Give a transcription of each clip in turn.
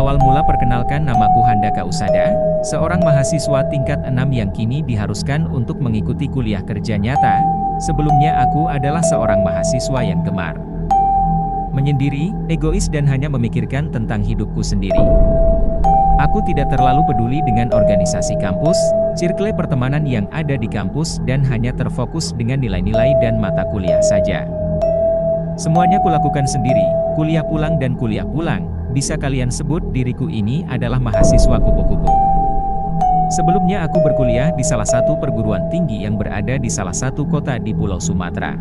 Awal mula perkenalkan, namaku Handaka Usada, seorang mahasiswa tingkat 6 yang kini diharuskan untuk mengikuti kuliah kerja nyata. Sebelumnya aku adalah seorang mahasiswa yang gemar menyendiri, egois dan hanya memikirkan tentang hidupku sendiri. Aku tidak terlalu peduli dengan organisasi kampus, circle pertemanan yang ada di kampus dan hanya terfokus dengan nilai-nilai dan mata kuliah saja. Semuanya kulakukan sendiri, kuliah pulang dan kuliah pulang. Bisa kalian sebut diriku ini adalah mahasiswa kupu-kupu. Sebelumnya aku berkuliah di salah satu perguruan tinggi yang berada di salah satu kota di Pulau Sumatera.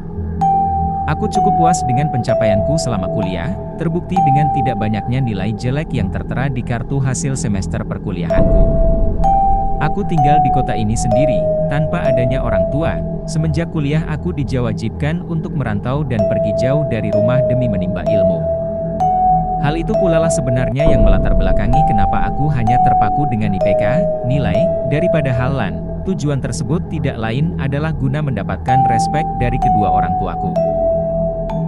Aku cukup puas dengan pencapaianku selama kuliah, terbukti dengan tidak banyaknya nilai jelek yang tertera di kartu hasil semester perkuliahanku. Aku tinggal di kota ini sendiri, tanpa adanya orang tua. Semenjak kuliah aku diwajibkan untuk merantau dan pergi jauh dari rumah demi menimba ilmu. Hal itu pula lah sebenarnya yang melatar belakangi kenapa aku hanya terpaku dengan IPK, nilai, daripada hal lain. Tujuan tersebut tidak lain adalah guna mendapatkan respek dari kedua orang tuaku.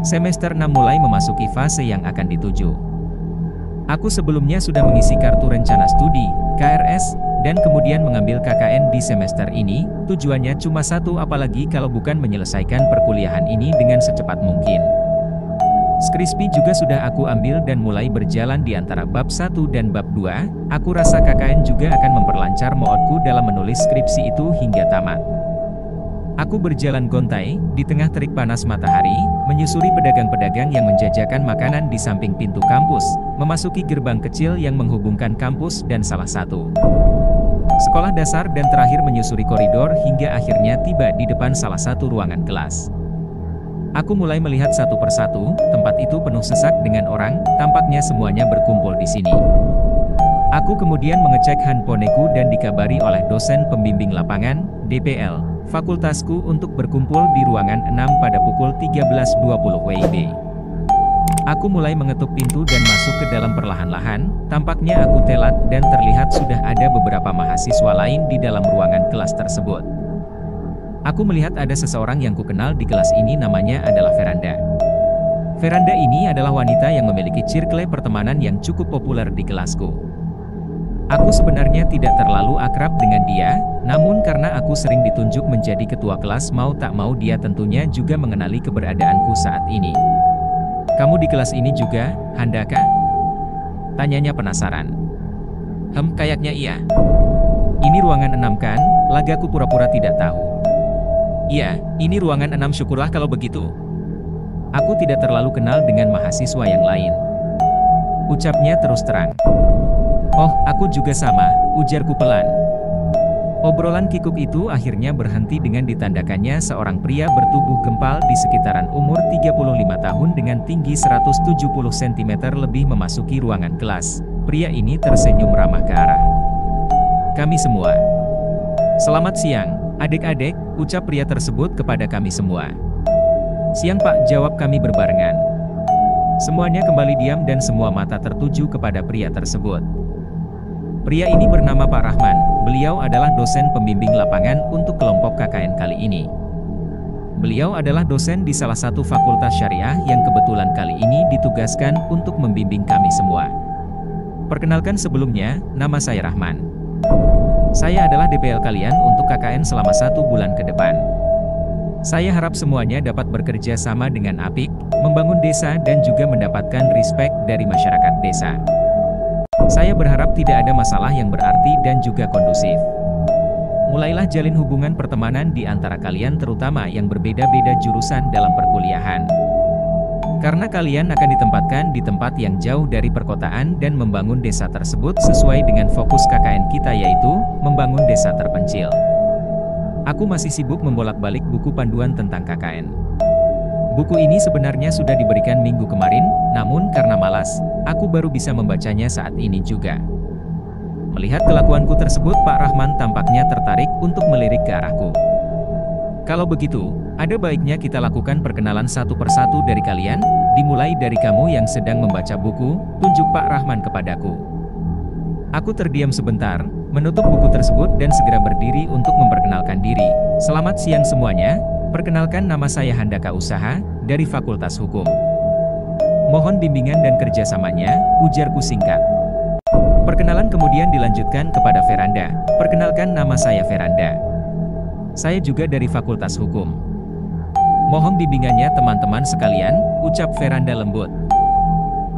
Semester 6 mulai memasuki fase yang akan dituju. Aku sebelumnya sudah mengisi kartu rencana studi, KRS, dan kemudian mengambil KKN di semester ini. Tujuannya cuma satu, apalagi kalau bukan menyelesaikan perkuliahan ini dengan secepat mungkin. Skripsi juga sudah aku ambil dan mulai berjalan di antara bab 1 dan bab 2, aku rasa KKN juga akan memperlancar moodku dalam menulis skripsi itu hingga tamat. Aku berjalan gontai, di tengah terik panas matahari, menyusuri pedagang-pedagang yang menjajakan makanan di samping pintu kampus, memasuki gerbang kecil yang menghubungkan kampus dan salah satu sekolah dasar dan terakhir menyusuri koridor hingga akhirnya tiba di depan salah satu ruangan kelas. Aku mulai melihat satu persatu, tempat itu penuh sesak dengan orang, tampaknya semuanya berkumpul di sini. Aku kemudian mengecek handphoneku dan dikabari oleh dosen pembimbing lapangan, DPL, fakultasku untuk berkumpul di ruangan 6 pada pukul 13.20 WIB. Aku mulai mengetuk pintu dan masuk ke dalam perlahan-lahan, tampaknya aku telat dan terlihat sudah ada beberapa mahasiswa lain di dalam ruangan kelas tersebut. Aku melihat ada seseorang yang kukenal di kelas ini, namanya adalah Veranda. Veranda ini adalah wanita yang memiliki circle pertemanan yang cukup populer di kelasku. Aku sebenarnya tidak terlalu akrab dengan dia, namun karena aku sering ditunjuk menjadi ketua kelas, mau tak mau dia tentunya juga mengenali keberadaanku saat ini. "Kamu di kelas ini juga, Handaka?" tanyanya penasaran. Kayaknya iya." "Ini ruangan 6 kan?" lagaku pura-pura tidak tahu. "Iya, ini ruangan 6, syukurlah kalau begitu." Aku tidak terlalu kenal dengan mahasiswa yang lain, ucapnya terus terang. "Oh, aku juga sama," ujarku pelan. Obrolan kikuk itu akhirnya berhenti dengan ditandakannya seorang pria bertubuh gempal di sekitaran umur 35 tahun dengan tinggi 170 cm lebih memasuki ruangan kelas. Pria ini tersenyum ramah ke arah kami semua. "Selamat siang, adik-adik," ucap pria tersebut kepada kami semua. "Siang Pak," jawab kami berbarengan. Semuanya kembali diam dan semua mata tertuju kepada pria tersebut. Pria ini bernama Pak Rahman, beliau adalah dosen pembimbing lapangan untuk kelompok KKN kali ini. Beliau adalah dosen di salah satu fakultas syariah yang kebetulan kali ini ditugaskan untuk membimbing kami semua. "Perkenalkan sebelumnya, nama saya Rahman. Saya adalah DPL kalian untuk KKN selama 1 bulan ke depan. Saya harap semuanya dapat bekerja sama dengan apik, membangun desa dan juga mendapatkan respek dari masyarakat desa. Saya berharap tidak ada masalah yang berarti dan juga kondusif. Mulailah jalin hubungan pertemanan di antara kalian, terutama yang berbeda-beda jurusan dalam perkuliahan. Karena kalian akan ditempatkan di tempat yang jauh dari perkotaan dan membangun desa tersebut sesuai dengan fokus KKN kita, yaitu membangun desa terpencil. Aku masih sibuk membolak-balik buku panduan tentang KKN. Buku ini sebenarnya sudah diberikan minggu kemarin, namun karena malas, aku baru bisa membacanya saat ini juga." Melihat kelakuanku tersebut, Pak Rahman tampaknya tertarik untuk melirik ke arahku. "Kalau begitu, ada baiknya kita lakukan perkenalan satu persatu dari kalian, dimulai dari kamu yang sedang membaca buku," tunjuk Pak Rahman kepadaku. Aku terdiam sebentar, menutup buku tersebut dan segera berdiri untuk memperkenalkan diri. "Selamat siang semuanya. Perkenalkan, nama saya Handaka Usaha, dari Fakultas Hukum. Mohon bimbingan dan kerjasamanya," ujarku singkat. Perkenalan kemudian dilanjutkan kepada Veranda. Perkenalkan, nama saya Veranda. Saya juga dari Fakultas Hukum. Mohon bimbingannya teman-teman sekalian, ucap Veranda lembut.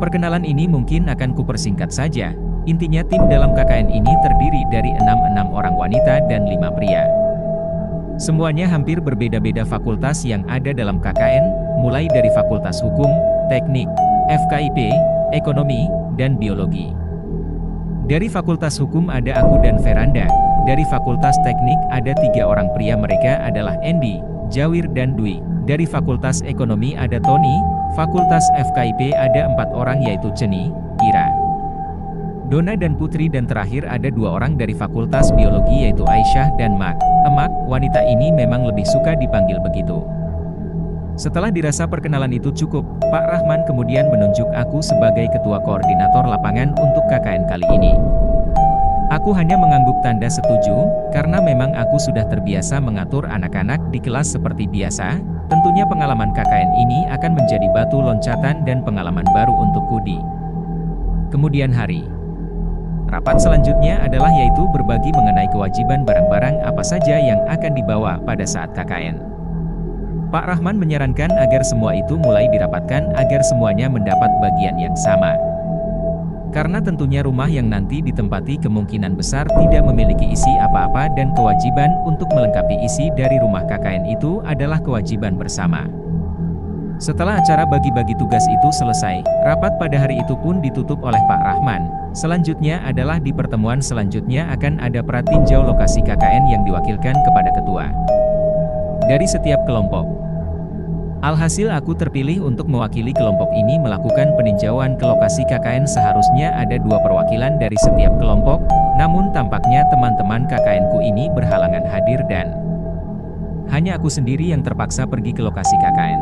Perkenalan ini mungkin akan kupersingkat saja. Intinya tim dalam KKN ini terdiri dari 6 orang wanita dan 5 pria. Semuanya hampir berbeda-beda fakultas yang ada dalam KKN, mulai dari Fakultas Hukum, Teknik, FKIP, Ekonomi, dan Biologi. Dari Fakultas Hukum ada aku dan Veranda. Dari Fakultas Teknik ada 3 orang pria, mereka adalah Andy, Jawir, dan Dwi. Dari Fakultas Ekonomi ada Tony. Fakultas FKIP ada 4 orang yaitu Ceni, Ira, Dona dan Putri, dan terakhir ada 2 orang dari Fakultas Biologi yaitu Aisyah dan Mak. Emak, wanita ini memang lebih suka dipanggil begitu. Setelah dirasa perkenalan itu cukup, Pak Rahman kemudian menunjuk aku sebagai Ketua Koordinator Lapangan untuk KKN kali ini. Aku hanya mengangguk tanda setuju, karena memang aku sudah terbiasa mengatur anak-anak di kelas seperti biasa. Tentunya pengalaman KKN ini akan menjadi batu loncatan dan pengalaman baru untukku di kemudian hari. Rapat selanjutnya adalah yaitu berbagi mengenai kewajiban barang-barang apa saja yang akan dibawa pada saat KKN. Pak Rahman menyarankan agar semua itu mulai dirapatkan agar semuanya mendapat bagian yang sama. Karena tentunya rumah yang nanti ditempati kemungkinan besar tidak memiliki isi apa-apa dan kewajiban untuk melengkapi isi dari rumah KKN itu adalah kewajiban bersama. Setelah acara bagi-bagi tugas itu selesai, rapat pada hari itu pun ditutup oleh Pak Rahman. Selanjutnya adalah di pertemuan selanjutnya akan ada pratinjau lokasi KKN yang diwakilkan kepada ketua dari setiap kelompok. Alhasil aku terpilih untuk mewakili kelompok ini melakukan peninjauan ke lokasi KKN. Seharusnya ada 2 perwakilan dari setiap kelompok, namun tampaknya teman-teman KKN ku ini berhalangan hadir dan hanya aku sendiri yang terpaksa pergi ke lokasi KKN.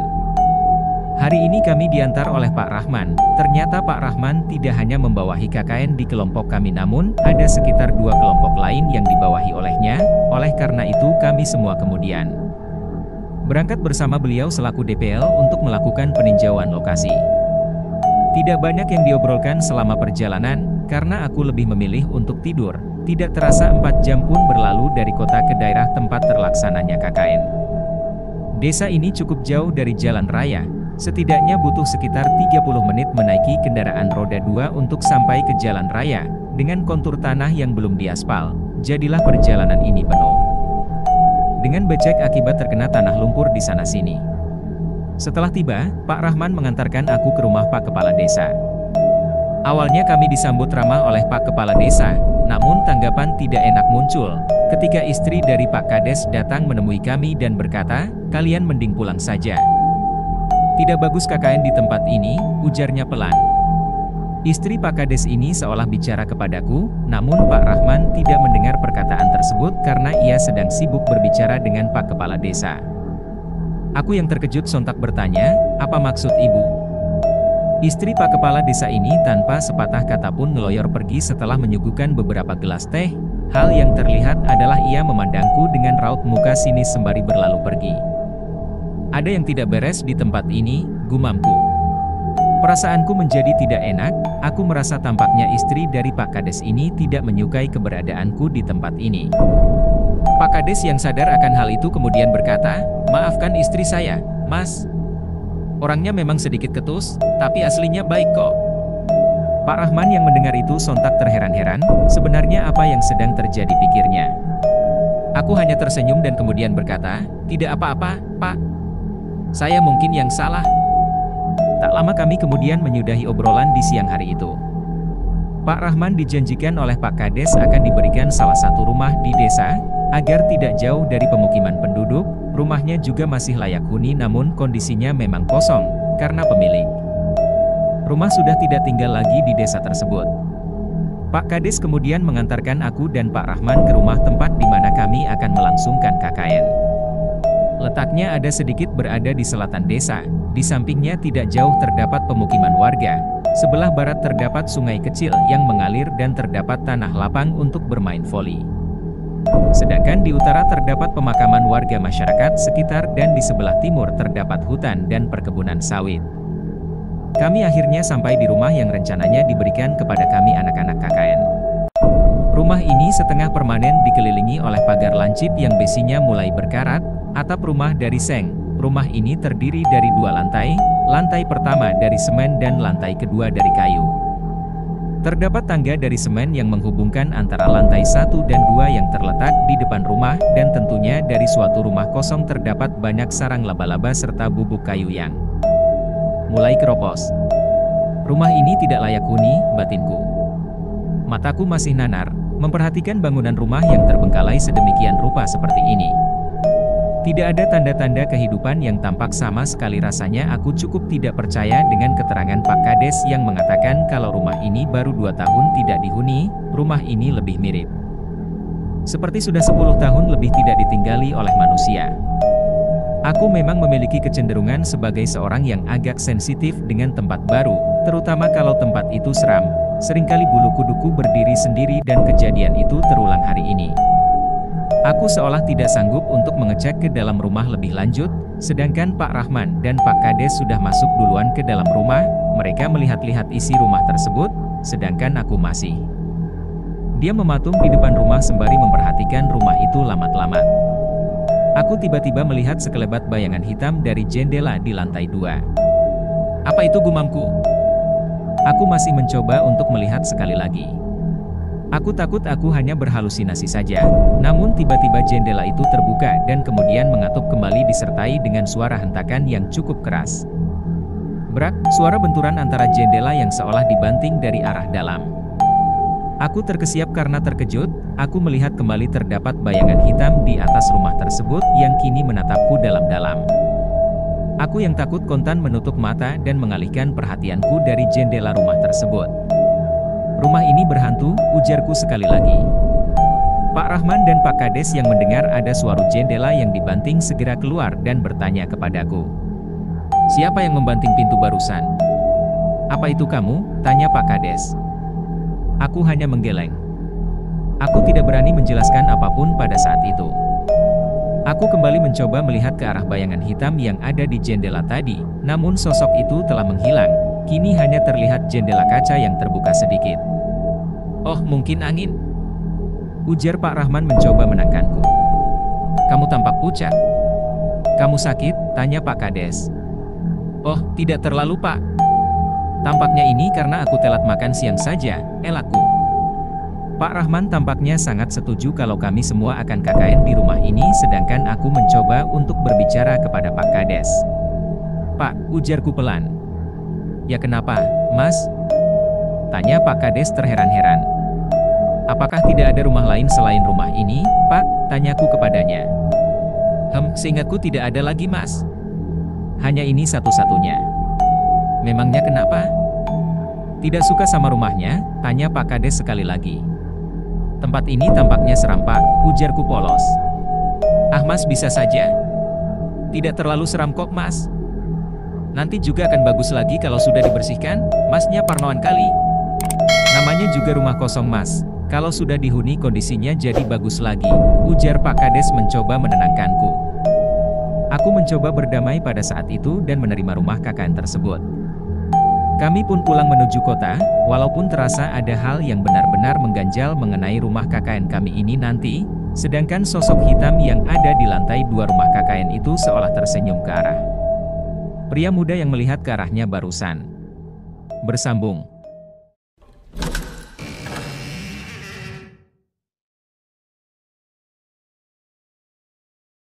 Hari ini kami diantar oleh Pak Rahman. Ternyata Pak Rahman tidak hanya membawahi KKN di kelompok kami, namun ada sekitar 2 kelompok lain yang dibawahi olehnya. Oleh karena itu kami semua kemudian berangkat bersama beliau selaku DPL untuk melakukan peninjauan lokasi. Tidak banyak yang diobrolkan selama perjalanan, karena aku lebih memilih untuk tidur. Tidak terasa 4 jam pun berlalu dari kota ke daerah tempat terlaksananya KKN. Desa ini cukup jauh dari jalan raya. Setidaknya butuh sekitar 30 menit menaiki kendaraan roda 2 untuk sampai ke jalan raya. Dengan kontur tanah yang belum diaspal, jadilah perjalanan ini penuh dengan becek akibat terkena tanah lumpur di sana-sini. Setelah tiba, Pak Rahman mengantarkan aku ke rumah Pak Kepala Desa. Awalnya kami disambut ramah oleh Pak Kepala Desa, namun tanggapan tidak enak muncul ketika istri dari Pak Kades datang menemui kami dan berkata, "Kalian mending pulang saja. Tidak bagus KKN di tempat ini," ujarnya pelan. Istri Pak Kades ini seolah bicara kepadaku, namun Pak Rahman tidak mendengar perkataan tersebut karena ia sedang sibuk berbicara dengan Pak Kepala Desa. Aku yang terkejut sontak bertanya, "Apa maksud ibu?" Istri Pak Kepala Desa ini tanpa sepatah kata pun ngeloyor pergi setelah menyuguhkan beberapa gelas teh. Hal yang terlihat adalah ia memandangku dengan raut muka sinis sembari berlalu pergi. "Ada yang tidak beres di tempat ini," gumamku. Perasaanku menjadi tidak enak. Aku merasa tampaknya istri dari Pak Kades ini tidak menyukai keberadaanku di tempat ini. Pak Kades yang sadar akan hal itu kemudian berkata, "Maafkan istri saya, Mas. Orangnya memang sedikit ketus, tapi aslinya baik kok." Pak Rahman yang mendengar itu sontak terheran-heran, sebenarnya apa yang sedang terjadi pikirnya. Aku hanya tersenyum dan kemudian berkata, "Tidak apa-apa, Pak. Saya mungkin yang salah." Tak lama kami kemudian menyudahi obrolan di siang hari itu. Pak Rahman dijanjikan oleh Pak Kades akan diberikan salah satu rumah di desa, agar tidak jauh dari pemukiman penduduk. Rumahnya juga masih layak huni namun kondisinya memang kosong, karena pemilik rumah sudah tidak tinggal lagi di desa tersebut. Pak Kades kemudian mengantarkan aku dan Pak Rahman ke rumah tempat di mana kami akan melangsungkan KKN. Letaknya ada sedikit berada di selatan desa, di sampingnya tidak jauh terdapat pemukiman warga, sebelah barat terdapat sungai kecil yang mengalir dan terdapat tanah lapang untuk bermain voli. Sedangkan di utara terdapat pemakaman warga masyarakat sekitar dan di sebelah timur terdapat hutan dan perkebunan sawit. Kami akhirnya sampai di rumah yang rencananya diberikan kepada kami anak-anak KKN. Rumah ini setengah permanen dikelilingi oleh pagar lancip yang besinya mulai berkarat, atap rumah dari seng. Rumah ini terdiri dari 2 lantai, lantai pertama dari semen dan lantai kedua dari kayu. Terdapat tangga dari semen yang menghubungkan antara lantai 1 dan 2 yang terletak di depan rumah, dan tentunya dari suatu rumah kosong terdapat banyak sarang laba-laba serta bubuk kayu yang mulai keropos. Rumah ini tidak layak huni, batinku. Mataku masih nanar, memperhatikan bangunan rumah yang terbengkalai sedemikian rupa seperti ini. Tidak ada tanda-tanda kehidupan yang tampak sama sekali. Rasanya aku cukup tidak percaya dengan keterangan Pak Kades yang mengatakan kalau rumah ini baru 2 tahun tidak dihuni. Rumah ini lebih mirip seperti sudah 10 tahun lebih tidak ditinggali oleh manusia. Aku memang memiliki kecenderungan sebagai seorang yang agak sensitif dengan tempat baru, terutama kalau tempat itu seram. Seringkali bulu kuduku berdiri sendiri dan kejadian itu terulang hari ini. Aku seolah tidak sanggup untuk mengecek ke dalam rumah lebih lanjut, sedangkan Pak Rahman dan Pak Kades sudah masuk duluan ke dalam rumah. Mereka melihat-lihat isi rumah tersebut, sedangkan aku masih diam mematung di depan rumah sembari memperhatikan rumah itu lamat-lamat. Aku tiba-tiba melihat sekelebat bayangan hitam dari jendela di lantai 2. Apa itu, gumamku? Aku masih mencoba untuk melihat sekali lagi. Aku takut aku hanya berhalusinasi saja, namun tiba-tiba jendela itu terbuka dan kemudian mengatup kembali disertai dengan suara hentakan yang cukup keras. Brak, suara benturan antara jendela yang seolah dibanting dari arah dalam. Aku terkesiap karena terkejut. Aku melihat kembali terdapat bayangan hitam di atas rumah tersebut yang kini menatapku dalam-dalam. Aku yang takut kontan menutup mata dan mengalihkan perhatianku dari jendela rumah tersebut. Rumah ini berhantu, ujarku sekali lagi. Pak Rahman dan Pak Kades yang mendengar ada suara jendela yang dibanting segera keluar dan bertanya kepadaku. Siapa yang membanting pintu barusan? Apa itu kamu? Tanya Pak Kades. Aku hanya menggeleng. Aku tidak berani menjelaskan apapun pada saat itu. Aku kembali mencoba melihat ke arah bayangan hitam yang ada di jendela tadi, namun sosok itu telah menghilang. Kini hanya terlihat jendela kaca yang terbuka sedikit. Oh, mungkin angin, ujar Pak Rahman mencoba menenangkanku. Kamu tampak pucat. Kamu sakit? Tanya Pak Kades. Oh, tidak terlalu, Pak. Tampaknya ini karena aku telat makan siang saja, elakku. Pak Rahman tampaknya sangat setuju kalau kami semua akan KKN di rumah ini, sedangkan aku mencoba untuk berbicara kepada Pak Kades. Pak, ujarku pelan. Ya kenapa, Mas? Tanya Pak Kades terheran-heran. Apakah tidak ada rumah lain selain rumah ini, Pak? Tanyaku kepadanya. Seingatku tidak ada lagi, Mas. Hanya ini satu-satunya. Memangnya kenapa? Tidak suka sama rumahnya? Tanya Pak Kades sekali lagi. Tempat ini tampaknya seram, Pak, ujarku polos. Ah, Mas, bisa saja. Tidak terlalu seram kok, Mas. Nanti juga akan bagus lagi kalau sudah dibersihkan. Masnya parnoan kali. Namanya juga rumah kosong, Mas. Kalau sudah dihuni kondisinya jadi bagus lagi, ujar Pak Kades mencoba menenangkanku. Aku mencoba berdamai pada saat itu dan menerima rumah KKN tersebut. Kami pun pulang menuju kota, walaupun terasa ada hal yang benar-benar mengganjal mengenai rumah KKN kami ini nanti, sedangkan sosok hitam yang ada di lantai 2 rumah KKN itu seolah tersenyum ke arah pria muda yang melihat ke arahnya barusan. Bersambung.